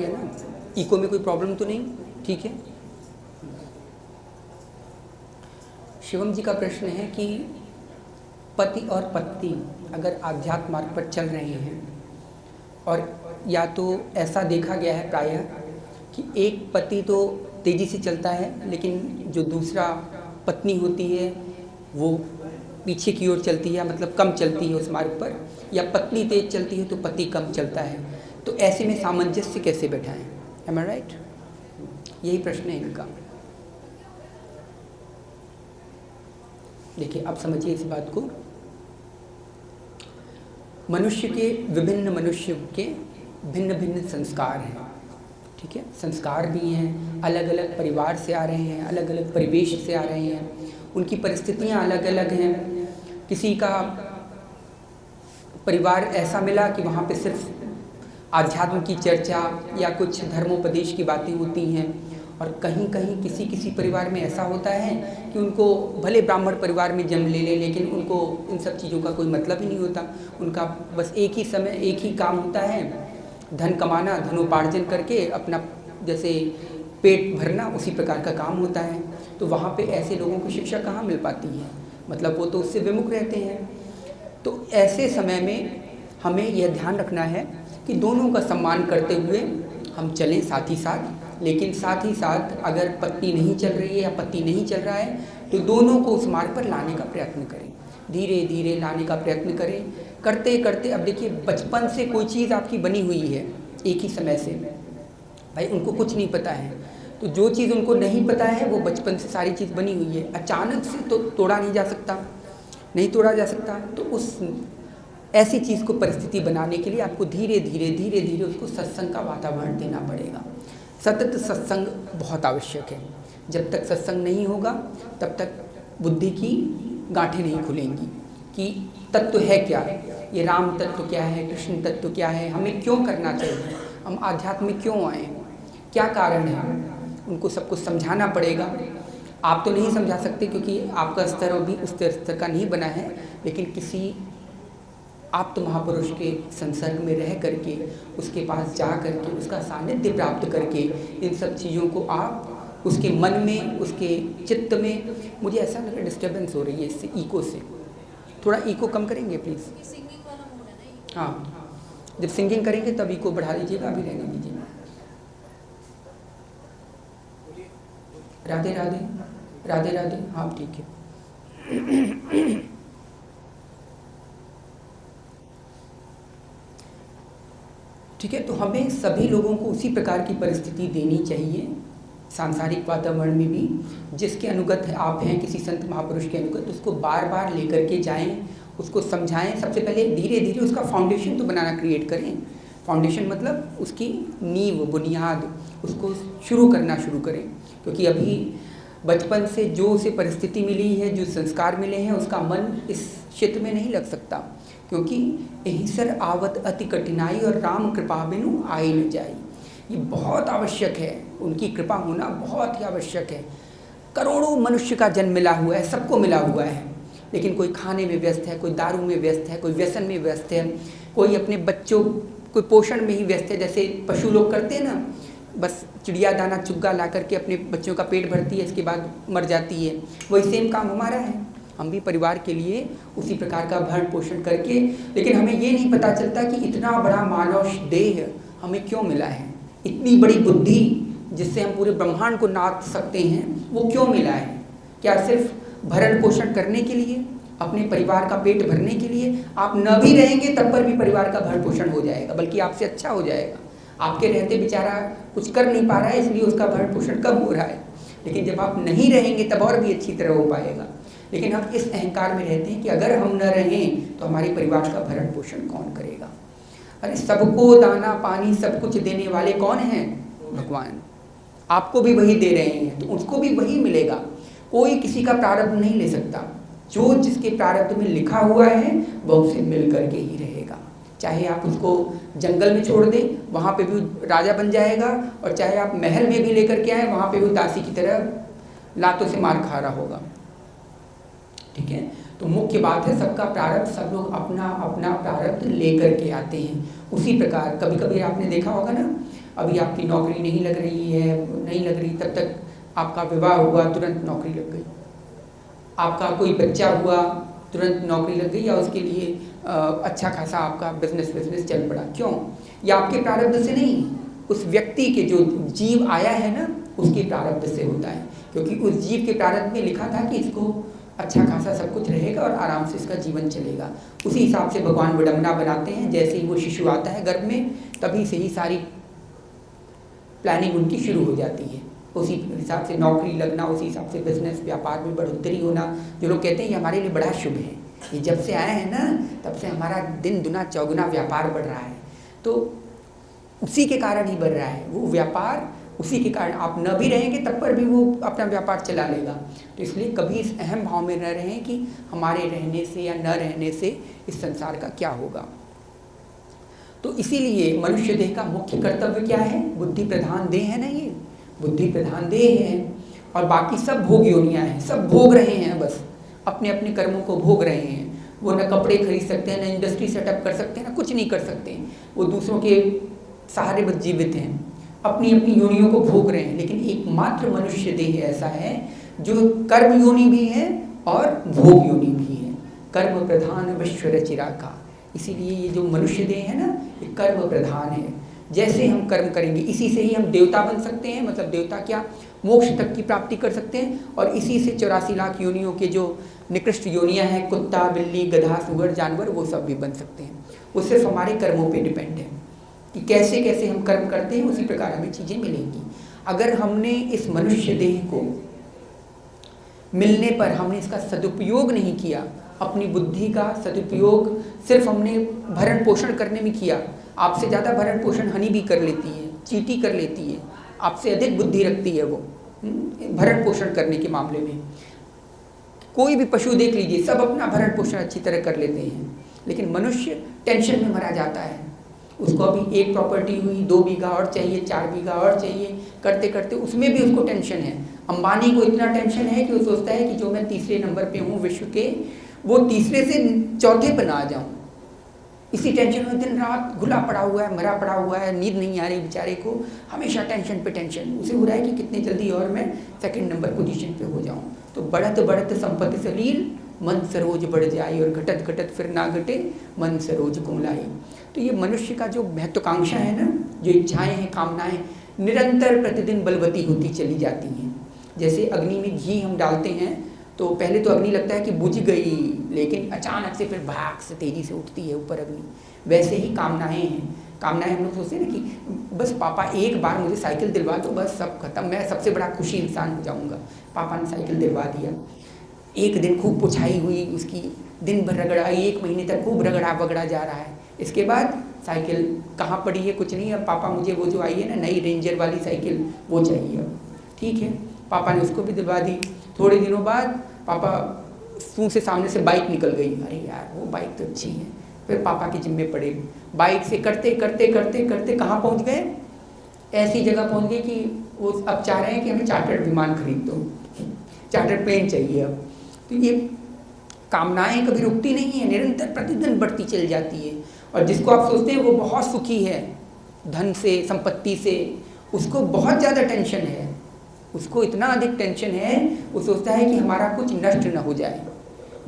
है ना, इको में कोई प्रॉब्लम तो नहीं? ठीक है। शिवम जी का प्रश्न है कि पति और पत्नी अगर आध्यात्म मार्ग पर चल रहे हैं और या तो ऐसा देखा गया है प्रायः कि एक पति तो तेज़ी से चलता है लेकिन जो दूसरा पत्नी होती है वो पीछे की ओर चलती है, मतलब कम चलती है उस मार्ग पर, या पत्नी तेज चलती है तो पति कम चलता है, तो ऐसे में सामंजस्य कैसे बैठाएं? एम आई राइट? यही प्रश्न है इनका। देखिए अब समझिए इस बात को। मनुष्य के विभिन्न मनुष्य के भिन्न भिन्न संस्कार हैं, ठीक है। संस्कार भी हैं, अलग अलग परिवार से आ रहे हैं, अलग अलग परिवेश से आ रहे हैं, उनकी परिस्थितियां अलग अलग हैं। किसी का परिवार ऐसा मिला कि वहाँ पे सिर्फ आध्यात्म की चर्चा या कुछ धर्मोपदेश की बातें होती हैं, और कहीं कहीं किसी किसी परिवार में ऐसा होता है कि उनको भले ब्राह्मण परिवार में जन्म ले लें लेकिन उनको इन सब चीज़ों का कोई मतलब ही नहीं होता। उनका बस एक ही समय एक ही काम होता है, धन कमाना, धनोपार्जन करके अपना जैसे पेट भरना, उसी प्रकार का काम होता है। तो वहाँ पे ऐसे लोगों को शिक्षा कहाँ मिल पाती है, मतलब वो तो उससे विमुख रहते हैं। तो ऐसे समय में हमें यह ध्यान रखना है कि दोनों का सम्मान करते हुए हम चलें साथ ही साथ, लेकिन साथ ही साथ अगर पत्नी नहीं चल रही है या पति नहीं चल रहा है तो दोनों को उस मार्ग पर लाने का प्रयत्न करें, धीरे धीरे लाने का प्रयत्न करें। करते करते अब देखिए बचपन से कोई चीज़ आपकी बनी हुई है, एक ही समय से, भाई उनको कुछ नहीं पता है, तो जो चीज़ उनको नहीं पता है वो बचपन से सारी चीज़ बनी हुई है, अचानक से तो तोड़ा नहीं जा सकता, नहीं तोड़ा जा सकता। तो उस ऐसी चीज़ को परिस्थिति बनाने के लिए आपको धीरे धीरे उसको सत्संग का वातावरण देना पड़ेगा। सतत सत्संग बहुत आवश्यक है। जब तक सत्संग नहीं होगा तब तक बुद्धि की गांठें नहीं खुलेंगी कि तत्व है क्या, ये राम तत्व क्या है, कृष्ण तत्व क्या है, हमें क्यों करना चाहिए, हम आध्यात्म में क्यों आए, क्या कारण है, उनको सब कुछ समझाना पड़ेगा। आप तो नहीं समझा सकते क्योंकि आपका स्तर अभी उस स्तर का नहीं बना है, लेकिन किसी आप तो महापुरुष के संसर्ग में रह करके, उसके पास जा करके, उसका सानिध्य प्राप्त करके इन सब चीज़ों को आप उसके मन में, उसके चित्त में, मुझे ऐसा लग रहा है डिस्टर्बेंस हो रही है इससे, इको से, थोड़ा इको कम करेंगे प्लीज़। हाँ, जब सिंगिंग करेंगे तब इको बढ़ा दीजिएगा, अभी रहने दीजिएगा। राधे राधे, राधे राधे, हाँ ठीक है। ठीक है, तो हमें सभी लोगों को उसी प्रकार की परिस्थिति देनी चाहिए सांसारिक वातावरण में भी, जिसके अनुगत आप हैं, किसी संत महापुरुष के अनुगत, उसको बार बार लेकर के जाएं, उसको समझाएं। सबसे पहले धीरे धीरे उसका फाउंडेशन तो बनाना क्रिएट करें। फाउंडेशन मतलब उसकी नींव, बुनियाद, उसको शुरू करें, क्योंकि अभी बचपन से जो उसे परिस्थिति मिली है, जो संस्कार मिले हैं, उसका मन इस क्षेत्र में नहीं लग सकता, क्योंकि अहिसर आवत अति कठिनाई और राम कृपा बिनु आए न जाई। ये बहुत आवश्यक है, उनकी कृपा होना बहुत ही आवश्यक है। करोड़ों मनुष्य का जन्म मिला हुआ है, सबको मिला हुआ है, लेकिन कोई खाने में व्यस्त है, कोई दारू में व्यस्त है, कोई व्यसन में व्यस्त है, कोई अपने बच्चों कोई पोषण में ही व्यस्त है। जैसे पशु लोग करते हैं ना, बस चिड़िया दाना चुग्गा ला करके अपने बच्चों का पेट भरती है, इसके बाद मर जाती है। वही सेम काम हमारा है, हम भी परिवार के लिए उसी प्रकार का भरण पोषण करके, लेकिन हमें ये नहीं पता चलता कि इतना बड़ा मानव देह हमें क्यों मिला है, इतनी बड़ी बुद्धि जिससे हम पूरे ब्रह्मांड को नाप सकते हैं, वो क्यों मिला है? क्या सिर्फ भरण पोषण करने के लिए, अपने परिवार का पेट भरने के लिए? आप न भी रहेंगे तब पर भी परिवार का भरण पोषण हो जाएगा, बल्कि आपसे अच्छा हो जाएगा। आपके रहते बेचारा कुछ कर नहीं पा रहा है, इसलिए उसका भरण पोषण कम हो रहा है, लेकिन जब आप नहीं रहेंगे तब और भी अच्छी तरह हो पाएगा। लेकिन हम इस अहंकार में रहते हैं कि अगर हम न रहें तो हमारे परिवार का भरण पोषण कौन करेगा? अरे सबको दाना पानी सब कुछ देने वाले कौन हैं? भगवान। आपको भी वही दे रहे हैं तो उसको भी वही मिलेगा। कोई किसी का प्रारब्ध नहीं ले सकता, जो जिसके प्रारब्ध में लिखा हुआ है वह उसे मिल करके ही रहेगा। चाहे आप उसको जंगल में छोड़ दें, वहाँ पे भी राजा बन जाएगा, और चाहे आप महल में भी लेकर के आए, वहाँ पे भी दासी की तरह लातों से मार खा रहा होगा। ठीक है, तो मुख्य बात है सबका प्रारब्ध, सब लोग अपना अपना प्रारब्ध लेकर के आते हैं। उसी प्रकार कभी कभी आपने देखा होगा ना, अभी आपकी नौकरी नहीं लग रही है, नहीं लग रही, तब तक आपका विवाह हुआ, तुरंत नौकरी लग गई। आपका कोई बच्चा हुआ, तुरंत नौकरी लग गई, या उसके लिए अच्छा खासा आपका बिजनेस चल पड़ा। क्यों? या आपके प्रारब्ध से नहीं, उस व्यक्ति के जो जीव आया है ना, उसके प्रारब्ध से होता है। क्योंकि उस जीव के प्रारब्ध में लिखा था कि इसको अच्छा खासा सब कुछ रहेगा और आराम से इसका जीवन चलेगा। उसी हिसाब से भगवान विडंबना बनाते हैं। जैसे ही वो शिशु आता है गर्भ में, तभी से ही सारी प्लानिंग उनकी शुरू हो जाती है। उसी हिसाब से नौकरी लगना, उसी हिसाब से बिजनेस व्यापार में बढ़ोतरी होना। जो लोग कहते हैं ये हमारे लिए बड़ा शुभ है, ये जब से आए हैं ना तब से हमारा दिन दुना चौगुना व्यापार बढ़ रहा है, तो उसी के कारण ही बढ़ रहा है वो व्यापार। उसी के कारण आप न भी रहेंगे तब पर भी वो अपना व्यापार चला लेगा। तो इसलिए कभी इस अहम भाव में न रहें कि हमारे रहने से या न रहने से इस संसार का क्या होगा। तो इसीलिए मनुष्य देह का मुख्य कर्तव्य क्या है? बुद्धि प्रधान देह है ना, ये बुद्धि प्रधान देह है, और बाकी सब भोग योनियाँ हैं, सब भोग रहे हैं, बस अपने अपने कर्मों को भोग रहे हैं। वो न कपड़े खरीद सकते हैं, न इंडस्ट्री सेटअप कर सकते हैं, ना कुछ नहीं कर सकते। वो दूसरों के सहारे बस जीवित हैं, अपनी अपनी योनियों को भोग रहे हैं। लेकिन एकमात्र मनुष्य देह ऐसा है जो कर्म योनि भी है और भोग योनि भी है। कर्म प्रधान विश्व रचिरा का, इसीलिए ये जो मनुष्य देह है ना, ये कर्म प्रधान है। जैसे हम कर्म करेंगे इसी से ही हम देवता बन सकते हैं, मतलब देवता क्या, मोक्ष तक की प्राप्ति कर सकते हैं। और इसी से 84 लाख योनियों के जो निकृष्ट योनियां हैं, कुत्ता, बिल्ली, गधा, सुअर, जानवर, वो सब भी बन सकते हैं। वो सिर्फ हमारे कर्मों पे डिपेंड है कि कैसे कैसे हम कर्म करते हैं, उसी प्रकार हमें चीज़ें मिलेंगी। अगर हमने इस मनुष्य देह को मिलने पर हमने इसका सदुपयोग नहीं किया, अपनी बुद्धि का सदुपयोग सिर्फ हमने भरण पोषण करने में किया। आपसे ज़्यादा भरण पोषण हनी भी कर लेती है, चींटी कर लेती है, आपसे अधिक बुद्धि रखती है वो भरण पोषण करने के मामले में। कोई भी पशु देख लीजिए, सब अपना भरण पोषण अच्छी तरह कर लेते हैं, लेकिन मनुष्य टेंशन में मरा जाता है। उसको अभी एक प्रॉपर्टी हुई, 2 बीघा और चाहिए, 4 बीघा और चाहिए, करते करते उसमें भी उसको टेंशन है। अंबानी को इतना टेंशन है कि वो सोचता है कि जो मैं तीसरे नंबर पे हूँ विश्व के, वो तीसरे से चौथे पर ना आ जाऊँ। इसी टेंशन में दिन रात घुला पड़ा हुआ है, मरा पड़ा हुआ है, नींद नहीं आ रही बेचारे को, हमेशा टेंशन पे टेंशन। उसे हो रहा है कि कितने जल्दी और मैं सेकंड नंबर पोजीशन पे हो जाऊं। तो बढ़त बढ़त संपत्ति सलील, मन सरोज बढ़ जाए, और घटत घटत फिर ना घटे, मन सरोज कुमलाई। तो ये मनुष्य का जो महत्वाकांक्षा है ना, जो इच्छाएँ हैं, कामनाएँ, निरंतर प्रतिदिन बलवती होती चली जाती हैं। जैसे अग्नि में घी हम डालते हैं तो पहले तो अग्नि लगता है कि बुझ गई, लेकिन अचानक से फिर भाग से तेज़ी से उठती है ऊपर अग्नि। वैसे ही कामनाएं हैं। कामनाएं हम लोग सोचते हैं ना कि बस पापा एक बार मुझे साइकिल दिलवा दो, बस सब खत्म, मैं सबसे बड़ा खुशी इंसान हो जाऊंगा। पापा ने साइकिल दिलवा दिया, एक दिन खूब पुछाई हुई उसकी, दिन भर रगड़ाई, 1 महीने तक खूब रगड़ा बगड़ा जा रहा है। इसके बाद साइकिल कहाँ पड़ी है, कुछ नहीं। अब पापा मुझे वो जो आई है ना नई रेंजर वाली साइकिल, वो चाहिए अब। ठीक है, पापा ने उसको भी दिलवा दी। थोड़े दिनों बाद पापा सूँ से सामने से बाइक निकल गई। अरे यार वो बाइक तो अच्छी है। फिर पापा के जिम्मे पड़े, बाइक से करते करते करते करते कहाँ पहुँच गए, ऐसी जगह पहुँच गए कि वो अब चाह रहे हैं कि हमें चार्टर्ड विमान खरीद दो, चार्टर्ड प्लेन चाहिए अब। तो ये कामनाएं कभी रुकती नहीं है, निरंतर प्रतिदिन बढ़ती चल जाती है। और जिसको आप सोचते हैं वो बहुत सुखी है धन से, संपत्ति से, उसको बहुत ज़्यादा टेंशन है। उसको इतना अधिक टेंशन है, वो सोचता है कि हमारा कुछ नष्ट न हो जाए।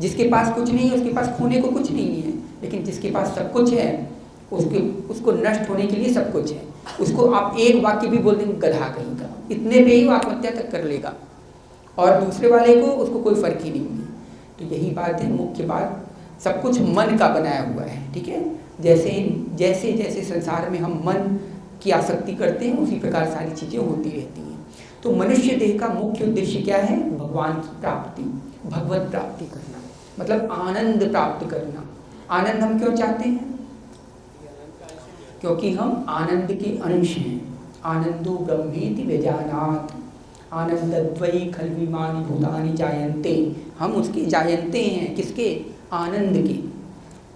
जिसके पास कुछ नहीं है उसके पास खोने को कुछ नहीं है, लेकिन जिसके पास सब कुछ है उसको नष्ट होने के लिए सब कुछ है। उसको आप एक वाक्य भी बोल देंगे गधा कहीं का, इतने पे ही वो आत्महत्या तक कर लेगा, और दूसरे वाले को उसको कोई फर्क ही नहीं है। तो यही बात है, मुख्य बात, सब कुछ मन का बनाया हुआ है। ठीक है, जैसे जैसे जैसे संसार में हम मन की आसक्ति करते हैं उसी प्रकार सारी चीज़ें होती रहती हैं। तो मनुष्य देह का मुख्य उद्देश्य क्या है? भगवान की प्राप्ति, भगवत प्राप्ति करना, मतलब आनंद प्राप्त करना। आनंद हम क्यों चाहते हैं? क्योंकि हम आनंद के अंश हैं। आनंदो ब्रह्मेति व्यजानात्, आनंदद्वयी खल्विमानि भूतानि जायन्ते। हम उसके जायन्ते हैं, किसके? आनंद के।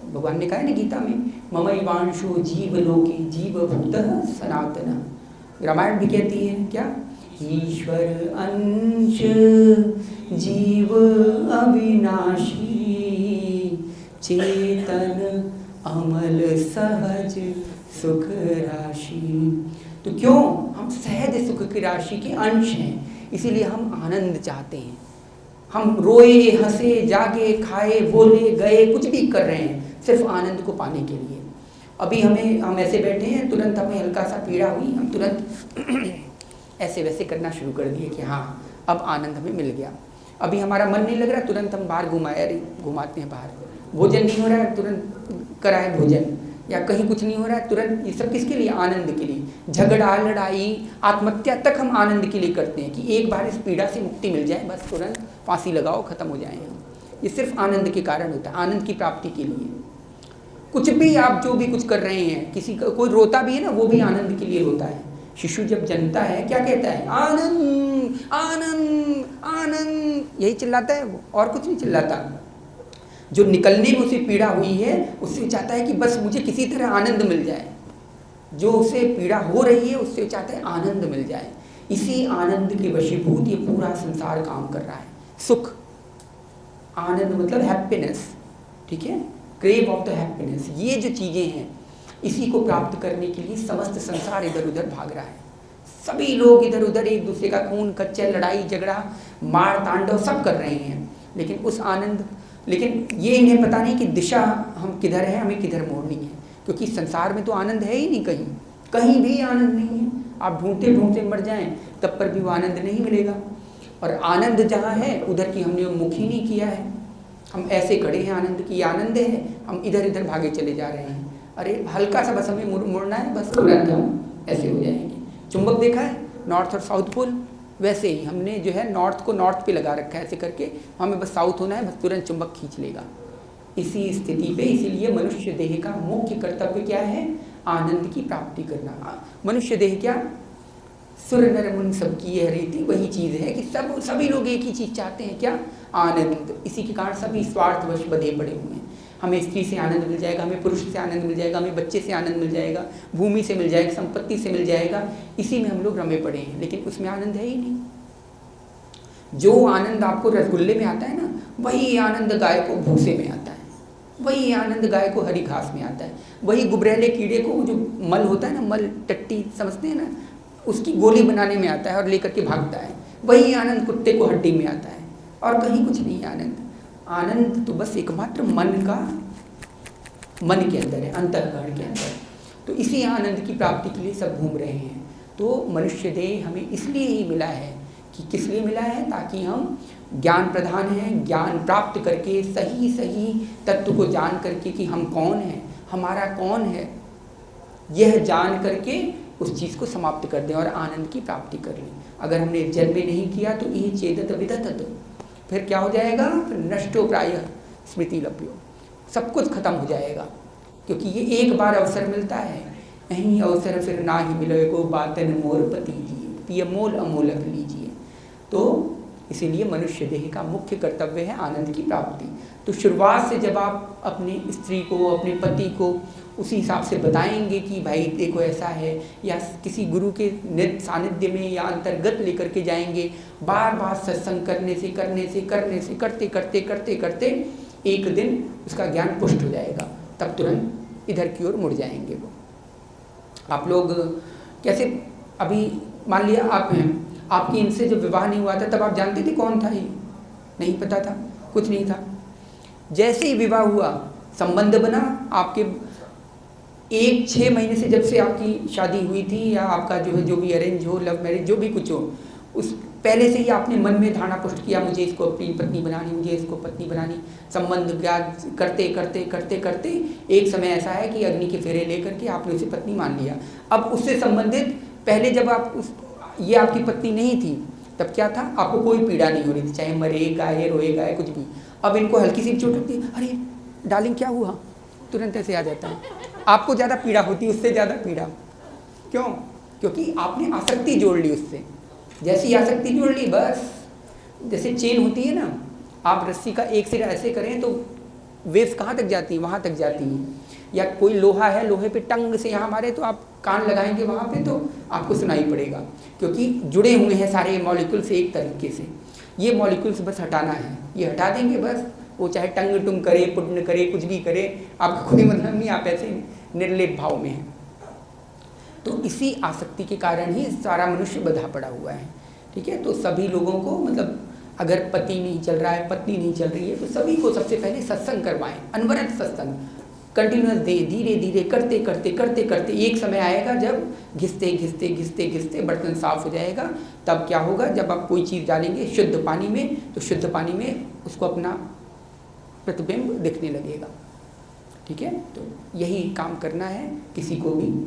भगवान ने कहा है ना गीता में, ममैवांशो जीवलोके जीवभूतः सनातनः। रामायण भी कहती है क्या? ईश्वर अंश जीव अविनाशी, चेतन अमल सहज सुख राशि। तो क्यों? हम सहज सुख की राशि के अंश हैं, इसीलिए हम आनंद चाहते हैं। हम रोए, हंसे, जागे, खाए, बोले, गए, कुछ भी कर रहे हैं सिर्फ आनंद को पाने के लिए। अभी हम ऐसे बैठे हैं, तुरंत हमें हल्का सा पीड़ा हुई, हम तुरंत ऐसे वैसे करना शुरू कर दिए कि हाँ अब आनंद हमें मिल गया। अभी हमारा मन नहीं लग रहा, तुरंत हम बाहर घुमाते हैं बाहर। भोजन नहीं हो रहा है, तुरंत कराए भोजन। या कहीं कुछ नहीं हो रहा है, तुरंत। ये सब किसके लिए? आनंद के लिए। झगड़ा, लड़ाई, आत्महत्या तक हम आनंद के लिए करते हैं कि एक बार इस पीड़ा से मुक्ति मिल जाए, बस तुरंत फांसी लगाओ, खत्म हो जाए हम। ये सिर्फ आनंद के कारण होता है, आनंद की प्राप्ति के लिए। कुछ भी आप जो भी कुछ कर रहे हैं, किसी का कोई रोता भी है ना, वो भी आनंद के लिए रोता है। शिशु जब जन्मता है क्या कहता है? आनंद आनंद आनंद, यही चिल्लाता है वो, और कुछ नहीं चिल्लाता। जो निकलने में उसे पीड़ा हुई है, उससे चाहता है कि बस मुझे किसी तरह आनंद मिल जाए। जो उसे पीड़ा हो रही है, उससे चाहता है आनंद मिल जाए। इसी आनंद के वशीभूत ये पूरा संसार काम कर रहा है। सुख, आनंद मतलब हैप्पीनेस, ठीक है, क्रेव ऑफ द हैप्पीनेस। ये जो चीज़ें हैं, इसी को प्राप्त करने के लिए समस्त संसार इधर उधर भाग रहा है। सभी लोग इधर उधर एक दूसरे का खून कच्चा, लड़ाई झगड़ा, मार तांडव सब कर रहे हैं। लेकिन ये इन्हें पता नहीं कि दिशा हम किधर है, हमें किधर मोड़नी है। क्योंकि संसार में तो आनंद है ही नहीं, कहीं भी आनंद नहीं है। आप ढूंढते ढूंढते मर जाएं तब पर भी वो आनंद नहीं मिलेगा। और आनंद जहाँ है उधर की हमने मुख ही नहीं किया है। हम ऐसे खड़े हैं आनंद की, आनंद है, हम इधर इधर भागे चले जा रहे हैं। अरे हल्का सा बस हमें मुड़ना है, बस तुरंत हम ऐसे हो जाएंगे। चुंबक देखा है, नॉर्थ और साउथ पोल, वैसे ही हमने जो है नॉर्थ को नॉर्थ पे लगा रखा है ऐसे करके, हमें बस साउथ होना है, बस तुरंत चुंबक खींच लेगा। इसी स्थिति पे, इसीलिए मनुष्य देह का मुख्य कर्तव्य क्या है? आनंद की प्राप्ति करना। मनुष्य देह क्या, सुर नर मुन सबकी यह रीति, वही चीज़ है कि सभी लोग एक ही चीज़ चाहते हैं, क्या? आनंद। इसी के कारण सभी स्वार्थवश बधे पड़े हुए हैं। हमें स्त्री से आनंद मिल जाएगा, हमें पुरुष से आनंद मिल जाएगा, हमें बच्चे से आनंद मिल जाएगा, भूमि से मिल जाएगा, संपत्ति से मिल जाएगा। इसी में हम लोग रमे पड़े हैं, लेकिन उसमें आनंद है ही नहीं। जो आनंद आपको रसगुल्ले में आता है ना, वही आनंद गाय को भूसे में आता है, वही आनंद गाय को हरी घास में आता है, वही गुबरैले कीड़े को जो मल होता है ना, मल टट्टी समझते हैं ना, उसकी गोली बनाने में आता है और लेकर के भागता है। वही आनंद कुत्ते को हड्डी में आता है, और कहीं कुछ नहीं है आनंद। आनंद तो बस एकमात्र मन के अंदर है, अंतःकरण के अंदर। तो इसी आनंद की प्राप्ति के लिए सब घूम रहे हैं। तो मनुष्य देह हमें इसलिए ही मिला है कि किस लिए मिला है? ताकि हम ज्ञान प्रधान हैं, ज्ञान प्राप्त करके सही सही तत्व को जान करके कि हम कौन हैं, हमारा कौन है, यह जान करके उस चीज़ को समाप्त कर दें और आनंद की प्राप्ति कर लें। अगर हमने जन्म नहीं किया तो ये चेदत विदतत, फिर क्या हो जाएगा? फिर नष्टो प्रायः स्मृति लभ्यो, सब कुछ खत्म हो जाएगा। क्योंकि ये एक बार अवसर मिलता है, यही अवसर फिर ना ही मिले को बातन मोर पति जी, पिय मोल अमोलक लीजिए। तो इसीलिए मनुष्य देह का मुख्य कर्तव्य है आनंद की प्राप्ति। तो शुरुआत से जब आप अपनी स्त्री को, अपने पति को उसी हिसाब से बताएंगे कि भाई देखो ऐसा है, या किसी गुरु के सानिध्य में या अंतर्गत लेकर के जाएंगे, बार बार सत्संग करने से करते एक दिन उसका ज्ञान पुष्ट हो जाएगा, तब तुरंत इधर की ओर मुड़ जाएंगे वो। आप लोग कैसे, अभी मान लिया आप हैं, आपकी इनसे जब विवाह नहीं हुआ था तब आप जानते थे कौन था? ये नहीं पता था, कुछ नहीं था। जैसे ही विवाह हुआ, संबंध बना, आपके 1-6 महीने से जब से आपकी शादी हुई थी, या आपका जो है जो भी अरेंज हो, लव मैरिज जो भी कुछ हो, उस पहले से ही आपने मन में धारणा पुष्ट किया मुझे इसको अपनी पत्नी बनानी, मुझे इसको पत्नी बनानी। संबंध ज्ञान करते एक समय ऐसा है कि अग्नि के फेरे लेकर के आपने उसे पत्नी मान लिया। अब उससे संबंधित पहले जब आप ये आपकी पत्नी नहीं थी तब क्या था? आपको कोई पीड़ा नहीं हो रही थी, चाहे मरे गाए रोए गाए कुछ भी। अब इनको हल्की सी चोट लगती है, अरे डार्लिंग क्या हुआ, तुरंत ऐसे आ जाता है। आपको ज़्यादा पीड़ा होती है, उससे ज़्यादा पीड़ा। क्यों? क्योंकि आपने आसक्ति जोड़ ली उससे। जैसी आसक्ति जोड़ ली, बस जैसे चेन होती है ना, आप रस्सी का एक सिरा ऐसे करें तो वेव्स कहाँ तक जाती है? वहाँ तक जाती है। या कोई लोहा है, लोहे पे टंग से यहाँ मारे तो आप कान लगाएंगे वहाँ पे तो आपको सुनाई पड़ेगा, क्योंकि जुड़े हुए हैं सारे मॉलिक्यूल्स एक तरीके से। ये मॉलिक्यूल्स बस हटाना है, ये हटा देंगे बस, वो चाहे टंग टुंग करे, पुण्य करे, कुछ भी करे, आपका कोई मतलब नहीं, आप ऐसे निर्लेप भाव में हैं। तो इसी आसक्ति के कारण ही सारा मनुष्य बंधा पड़ा हुआ है। ठीक है, तो सभी लोगों को मतलब अगर पति नहीं चल रहा है, पत्नी नहीं चल रही है, तो सभी को सबसे पहले सत्संग करवाएं, अनवरत सत्संग कंटिन्यूस दे, धीरे धीरे करते करते करते करते एक समय आएगा जब घिसते घिसते घिसते घिसते बर्तन साफ हो जाएगा। तब क्या होगा, जब आप कोई चीज़ डालेंगे शुद्ध पानी में, तो शुद्ध पानी में उसको अपना प्रतिबिंब दिखने लगेगा। ठीक है, तो यही काम करना है किसी को भी।